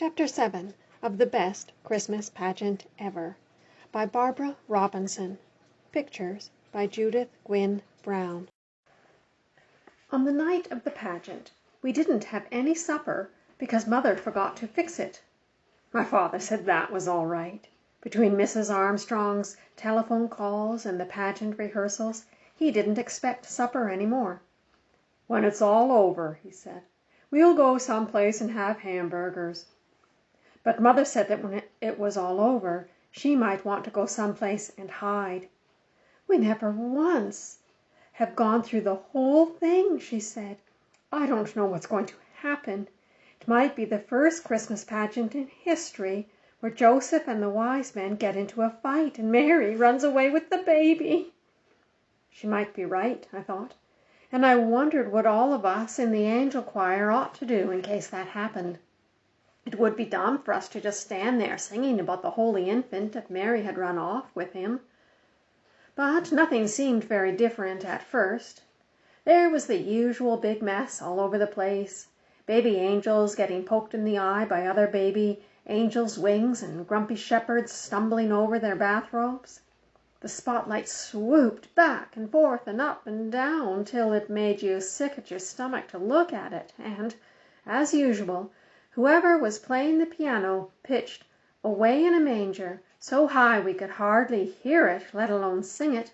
Chapter 7 of The Best Christmas Pageant Ever by Barbara Robinson. Pictures by Judith Gwynne Brown. On the night of the pageant, we didn't have any supper because Mother forgot to fix it. My father said that was all right. Between Mrs. Armstrong's telephone calls and the pageant rehearsals, he didn't expect supper any more. "When it's all over," he said, "we'll go someplace and have hamburgers." But Mother said that when it was all over, she might want to go someplace and hide. "We never once have gone through the whole thing," she said. "I don't know what's going to happen. It might be the first Christmas pageant in history where Joseph and the wise men get into a fight and Mary runs away with the baby." She might be right, I thought, and I wondered what all of us in the angel choir ought to do in case that happened. It would be dumb for us to just stand there singing about the Holy Infant if Mary had run off with him. But nothing seemed very different at first. There was the usual big mess all over the place. Baby angels getting poked in the eye by other baby angels' wings and grumpy shepherds stumbling over their bathrobes. The spotlight swooped back and forth and up and down till it made you sick at your stomach to look at it, and, as usual, whoever was playing the piano pitched "Away in a Manger" so high we could hardly hear it, let alone sing it.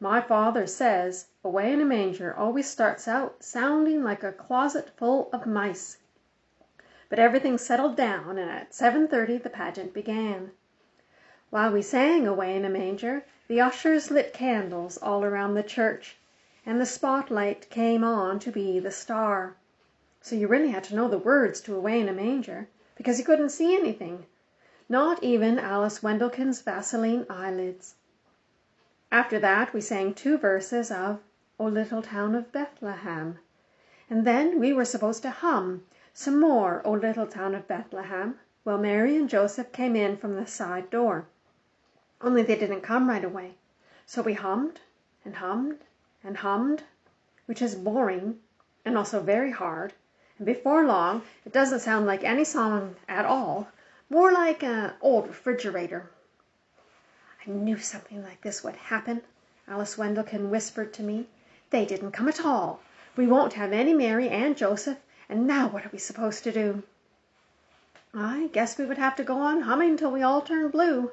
My father says "Away in a Manger" always starts out sounding like a closet full of mice. But everything settled down, and at 7:30 the pageant began. While we sang "Away in a Manger," the ushers lit candles all around the church, and the spotlight came on to be the star. So you really had to know the words to "Away in a Manger," because you couldn't see anything, not even Alice Wendelkin's Vaseline eyelids. After that we sang 2 verses of "O Little Town of Bethlehem," and then we were supposed to hum some more "O Little Town of Bethlehem" while Mary and Joseph came in from the side door. Only they didn't come right away, so we hummed and hummed and hummed, which is boring and also very hard, and before long it doesn't sound like any song at all, more like an old refrigerator. "I knew something like this would happen," Alice Wendelkin whispered to me. "They didn't come at all. We won't have any Mary and Joseph, and now what are we supposed to do?" I guess we would have to go on humming till we all turned blue.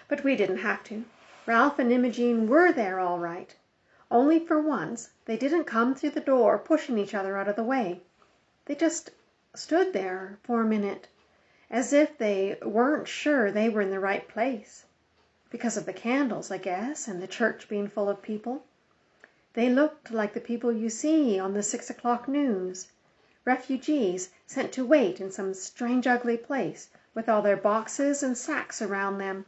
But we didn't have to. Ralph and Imogene were there all right. Only for once they didn't come through the door pushing each other out of the way. They just stood there for a minute, as if they weren't sure they were in the right place. Because of the candles, I guess, and the church being full of people. They looked like the people you see on the 6 o'clock news. Refugees sent to wait in some strange ugly place with all their boxes and sacks around them.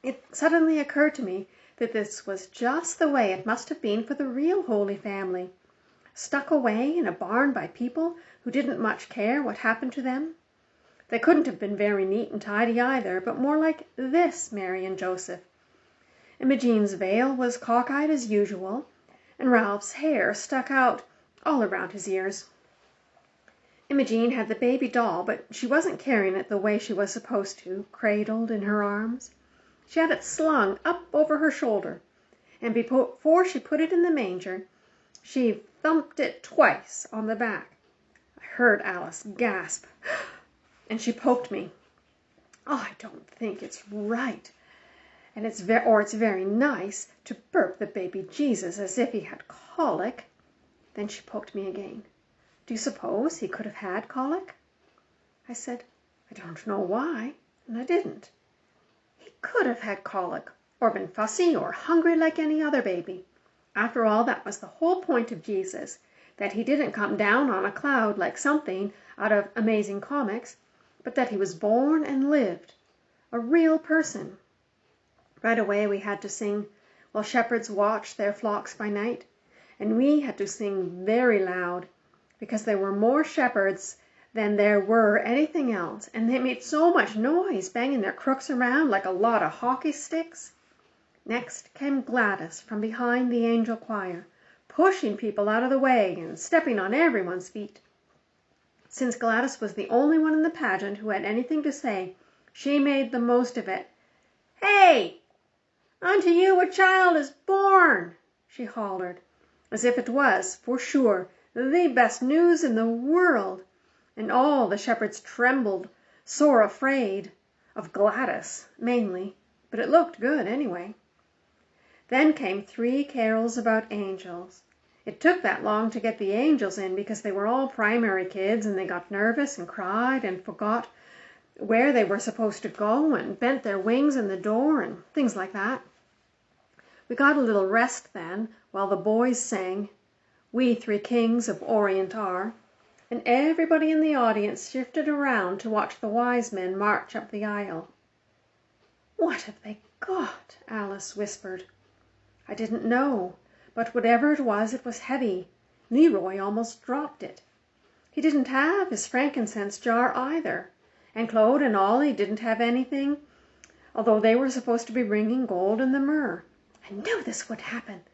It suddenly occurred to me that this was just the way it must have been for the real Holy Family, stuck away in a barn by people who didn't much care what happened to them. They couldn't have been very neat and tidy either, but more like this Mary and Joseph. Imogene's veil was cockeyed as usual, and Ralph's hair stuck out all around his ears. Imogene had the baby doll, but she wasn't carrying it the way she was supposed to, cradled in her arms. She had it slung up over her shoulder, and before she put it in the manger, she thumped it twice on the back. I heard Alice gasp, and she poked me. "Oh, I don't think it's right, and it's very nice to burp the baby Jesus as if he had colic." Then she poked me again. "Do you suppose he could have had colic?" I said, "I don't know why," and I didn't. He could have had colic, or been fussy or hungry like any other baby. After all, that was the whole point of Jesus, that he didn't come down on a cloud like something out of Amazing Comics, but that he was born and lived, a real person. Right away we had to sing "While Shepherds Watch Their Flocks by Night," and we had to sing very loud, because there were more shepherds than there were anything else, and they made so much noise, banging their crooks around like a lot of hockey sticks. Next came Gladys from behind the angel choir, pushing people out of the way and stepping on everyone's feet. Since Gladys was the only one in the pageant who had anything to say, she made the most of it. "Hey! Unto you a child is born!" she hollered, as if it was, for sure, the best news in the world, and all the shepherds trembled, sore afraid of Gladys, mainly, but it looked good anyway. Then came 3 carols about angels. It took that long to get the angels in because they were all primary kids, and they got nervous and cried and forgot where they were supposed to go and bent their wings in the door and things like that. We got a little rest then while the boys sang "We 3 Kings of Orient Are," and everybody in the audience shifted around to watch the wise men march up the aisle. "What have they got?" Alice whispered. I didn't know, but whatever it was heavy. Leroy almost dropped it. He didn't have his frankincense jar either, and Claude and Ollie didn't have anything, although they were supposed to be bringing gold and the myrrh. "I knew this would happen,"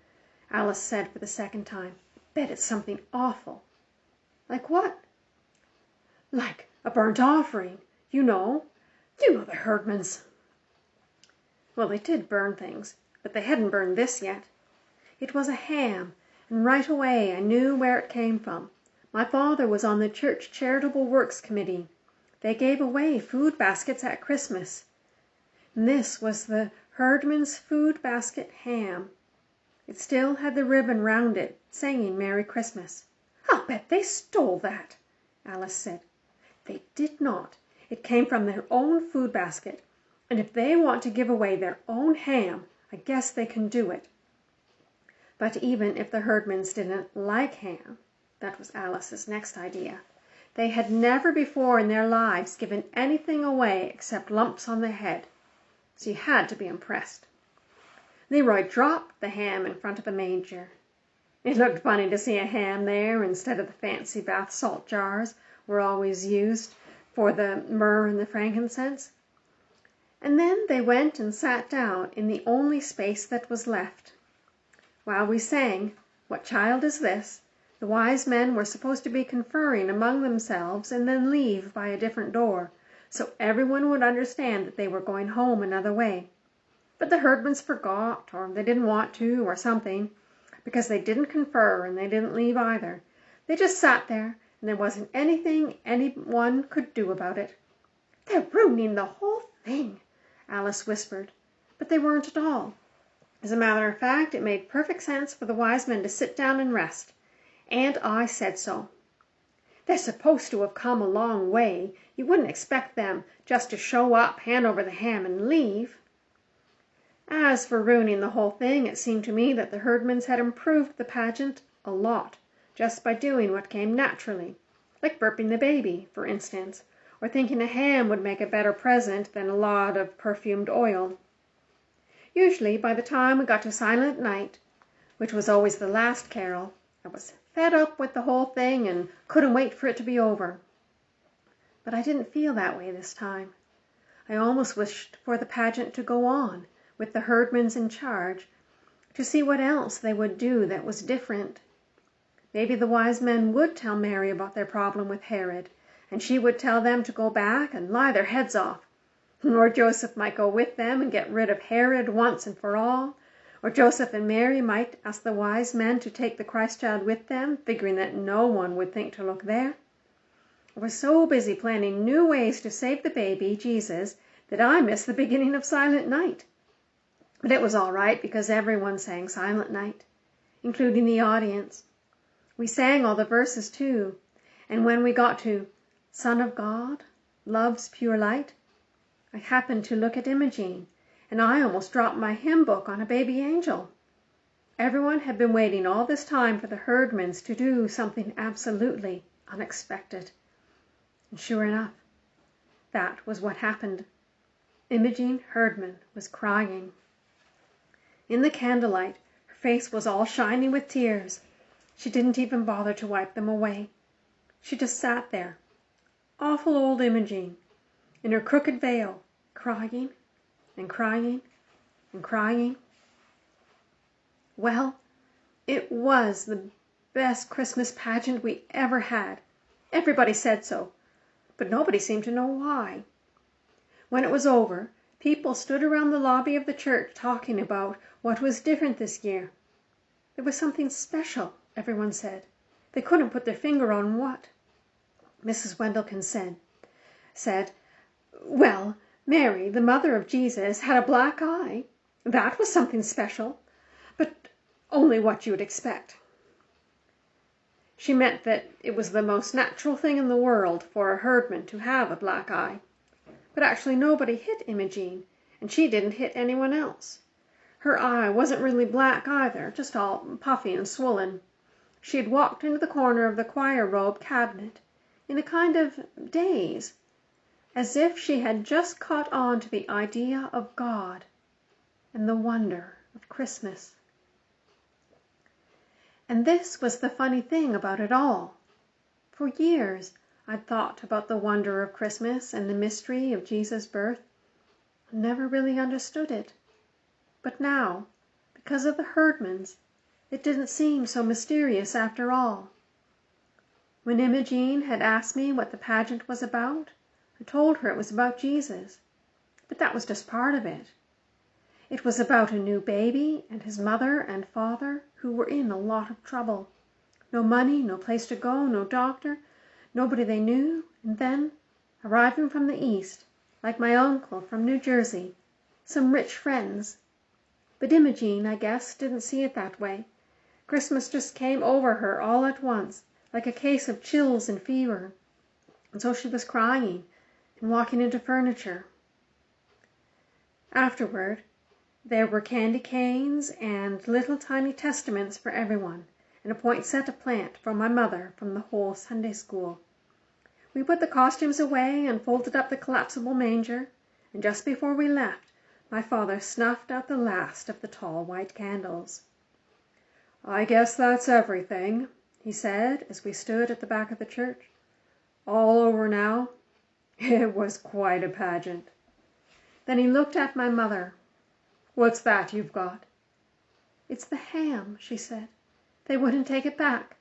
Alice said for the second time. "Bet it's something awful." "Like what?" "Like a burnt offering. You know the herdmans." Well, they did burn things, but they hadn't burned this yet. It was a ham, and right away I knew where it came from. My father was on the church charitable works committee. They gave away food baskets at Christmas. And this was the herdman's food basket ham. It still had the ribbon round it, saying Merry Christmas. "I'll bet they stole that," Alice said. "They did not. It came from their own food basket, and if they want to give away their own ham, I guess they can do it." But even if the herdmans didn't like ham, that was Alice's next idea. They had never before in their lives given anything away except lumps on the head, so you had to be impressed. Leroy dropped the ham in front of the manger. It looked funny to see a ham there instead of the fancy bath salt jars were always used for the myrrh and the frankincense. And then they went and sat down in the only space that was left. While we sang, "What child is this?" the wise men were supposed to be conferring among themselves and then leave by a different door, so everyone would understand that they were going home another way. But the herdmans forgot, or they didn't want to, or something, because they didn't confer and they didn't leave either. They just sat there, and there wasn't anything anyone could do about it. "They're ruining the whole thing," Alice whispered, but they weren't at all. As a matter of fact, it made perfect sense for the wise men to sit down and rest, and I said so. They're supposed to have come a long way. You wouldn't expect them just to show up, hand over the ham, and leave. As for ruining the whole thing, it seemed to me that the herdmans had improved the pageant a lot, just by doing what came naturally, like burping the baby, for instance, or thinking a ham would make a better present than a lot of perfumed oil. Usually, by the time we got to Silent Night, which was always the last carol, I was fed up with the whole thing and couldn't wait for it to be over. But I didn't feel that way this time. I almost wished for the pageant to go on, with the herdmans in charge, to see what else they would do that was different. Maybe the wise men would tell Mary about their problem with Herod, and she would tell them to go back and lie their heads off. Or Joseph might go with them and get rid of Herod once and for all. Or Joseph and Mary might ask the wise men to take the Christ child with them, figuring that no one would think to look there. I was so busy planning new ways to save the baby, Jesus, that I missed the beginning of Silent Night. But it was all right because everyone sang Silent Night, including the audience. We sang all the verses too, and when we got to "Son of God, Love's Pure Light," I happened to look at Imogene, and I almost dropped my hymn book on a baby angel. Everyone had been waiting all this time for the herdmans to do something absolutely unexpected. And sure enough, that was what happened. Imogene Herdman was crying. In the candlelight, her face was all shiny with tears. She didn't even bother to wipe them away. She just sat there, awful old Imogene, in her crooked veil, crying and crying and crying. Well, it was the best Christmas pageant we ever had. Everybody said so, but nobody seemed to know why. When it was over, people stood around the lobby of the church talking about what was different this year. There was something special, everyone said. They couldn't put their finger on what. Mrs. Wendelkin said, well, Mary, the mother of Jesus, had a black eye. That was something special, but only what you'd expect. She meant that it was the most natural thing in the world for a herdman to have a black eye. But actually nobody hit Imogene, and she didn't hit anyone else. Her eye wasn't really black either, just all puffy and swollen. She had walked into the corner of the choir robe cabinet in a kind of daze, as if she had just caught on to the idea of God and the wonder of Christmas. And this was the funny thing about it all. For years I'd thought about the wonder of Christmas and the mystery of Jesus' birth, and never really understood it. But now, because of the herdmans, it didn't seem so mysterious after all. When Imogene had asked me what the pageant was about, I told her it was about Jesus. But that was just part of it. It was about a new baby and his mother and father who were in a lot of trouble. No money, no place to go, no doctor, nobody they knew, and then, arriving from the East, like my uncle from New Jersey, some rich friends. But Imogene, I guess, didn't see it that way. Christmas just came over her all at once, like a case of chills and fever. And so she was crying and walking into furniture. Afterward, there were candy canes and little tiny testaments for everyone, and a poinsettia plant for my mother from the whole Sunday school. We put the costumes away and folded up the collapsible manger, and just before we left, my father snuffed out the last of the tall white candles. "I guess that's everything," he said as we stood at the back of the church. "All over now. It was quite a pageant." Then he looked at my mother. "What's that you've got?" "It's the ham," she said. "They wouldn't take it back.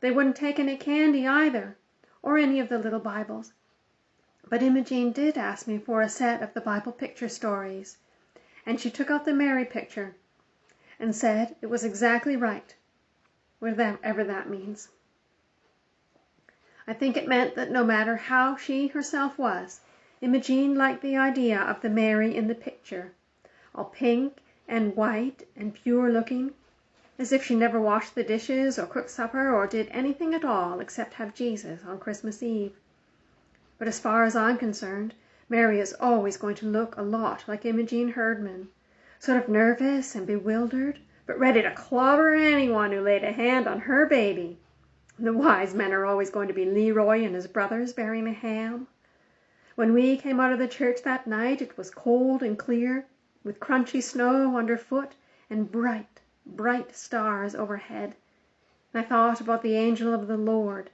They wouldn't take any candy either, or any of the little Bibles. But Imogene did ask me for a set of the Bible picture stories, and she took out the Mary picture and said it was exactly right, whatever that means." I think it meant that no matter how she herself was, Imogene liked the idea of the Mary in the picture, all pink and white and pure-looking, as if she never washed the dishes or cooked supper or did anything at all except have Jesus on Christmas Eve. But as far as I'm concerned, Mary is always going to look a lot like Imogene Herdman, sort of nervous and bewildered, but ready to clobber anyone who laid a hand on her baby. The wise men are always going to be Leroy and his brothers bearing a ham. When we came out of the church that night, it was cold and clear, with crunchy snow underfoot and bright, bright stars overhead. And I thought about the angel of the Lord,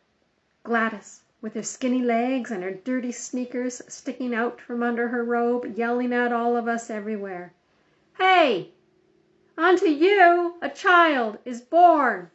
Gladys, with her skinny legs and her dirty sneakers sticking out from under her robe, yelling at all of us everywhere, "Hey, unto you a child is born!"